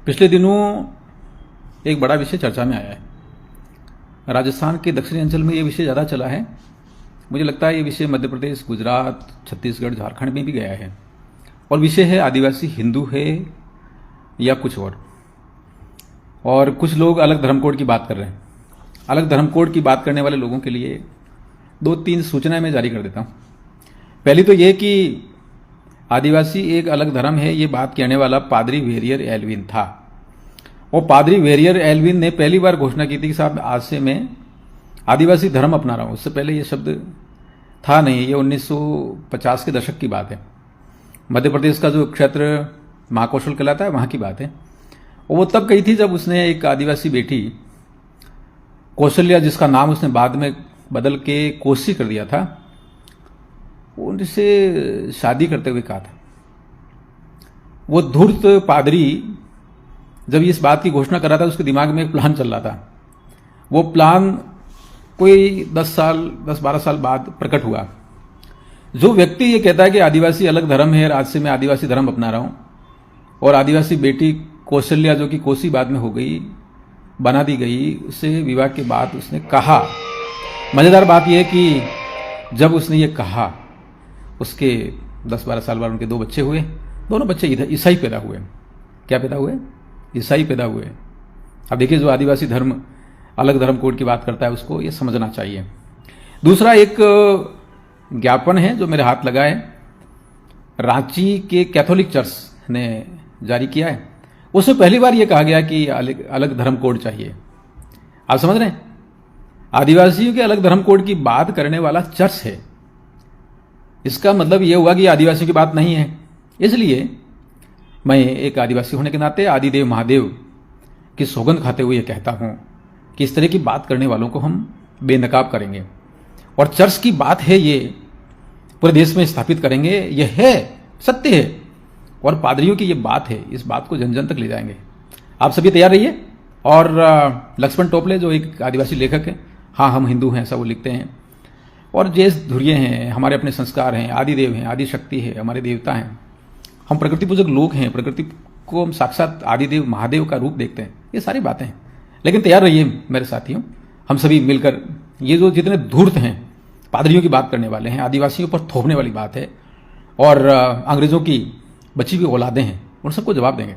पिछले दिनों एक बड़ा विषय चर्चा में आया है। राजस्थान के दक्षिणी अंचल में ये विषय ज़्यादा चला है। मुझे लगता है ये विषय मध्य प्रदेश, गुजरात, छत्तीसगढ़, झारखंड में भी गया है। और विषय है आदिवासी हिंदू है या कुछ और कुछ लोग अलग धर्म कोड की बात कर रहे हैं। अलग धर्म कोड की बात करने वाले लोगों के लिए 2-3 सूचनाएं मैं जारी कर देता हूं। पहली तो ये कि आदिवासी एक अलग धर्म है, ये बात कहने वाला पादरी वेरियर एल्विन था। और पादरी वेरियर एल्विन ने पहली बार घोषणा की थी कि साहब आज से मैं आदिवासी धर्म अपना रहा हूं। उससे पहले ये शब्द था नहीं। ये 1950 के दशक की बात है। मध्य प्रदेश का जो क्षेत्र महाकौशल कहलाता है वहां की बात है। और वो तब कही थी जब उसने एक आदिवासी बेटी कौशल्या, जिसका नाम उसने बाद में बदल के कोसी कर दिया था, उनसे शादी करते हुए कहा था। वो धूर्त पादरी जब इस बात की घोषणा कर रहा था, उसके दिमाग में एक प्लान चल रहा था। वो प्लान कोई 10-12 साल बाद प्रकट हुआ। जो व्यक्ति ये कहता है कि आदिवासी अलग धर्म है और आज से मैं आदिवासी धर्म अपना रहा हूं, और आदिवासी बेटी कौशल्या जो कि कोसी बाद में हो गई, बना दी गई, उससे विवाह के बाद उसने कहा, मजेदार बात यह है कि जब उसने ये कहा उसके 10-12 साल बाद उनके 2 बच्चे हुए। दोनों बच्चे इधर ईसाई पैदा हुए। क्या पैदा हुए? ईसाई पैदा हुए। अब देखिए, जो आदिवासी धर्म अलग धर्म कोड की बात करता है उसको ये समझना चाहिए। दूसरा एक ज्ञापन है जो मेरे हाथ लगा है, रांची के कैथोलिक चर्च ने जारी किया है। उसमें पहली बार ये कहा गया कि अलग धर्म कोड चाहिए। आप समझ रहे हैं? आदिवासियों के अलग धर्म कोड की बात करने वाला चर्च है। इसका मतलब यह हुआ कि आदिवासियों की बात नहीं है। इसलिए मैं एक आदिवासी होने के नाते आदिदेव महादेव की सौगंध खाते हुए यह कहता हूं कि इस तरह की बात करने वालों को हम बेनकाब करेंगे। और चर्च की बात है, ये पूरे देश में स्थापित करेंगे। यह है, सत्य है। और पादरियों की ये बात है, इस बात को जन जन तक ले जाएंगे। आप सभी तैयार रहिए। और लक्ष्मण टोपले जो एक आदिवासी लेखक है, हाँ हम हिंदू हैं ऐसा वो लिखते हैं, और जैस धुर्य हैं, हमारे अपने संस्कार हैं, आदिदेव हैं, आदि शक्ति है, हमारे देवता हैं, हम प्रकृति पूजक लोग हैं, प्रकृति को हम साक्षात आदिदेव महादेव का रूप देखते हैं। ये सारी बातें हैं। लेकिन तैयार रहिए मेरे साथियों, हम सभी मिलकर ये जो जितने धूर्त हैं, पादरियों की बात करने वाले हैं, आदिवासियों पर थोपने वाली बात है, और अंग्रेजों की बची हुई औलादें हैं, उन सबको जवाब देंगे।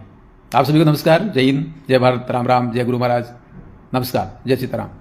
आप सभी को नमस्कार। जय हिंद, जय भारत, राम राम, जय गुरु महाराज, नमस्कार, जय सीताराम।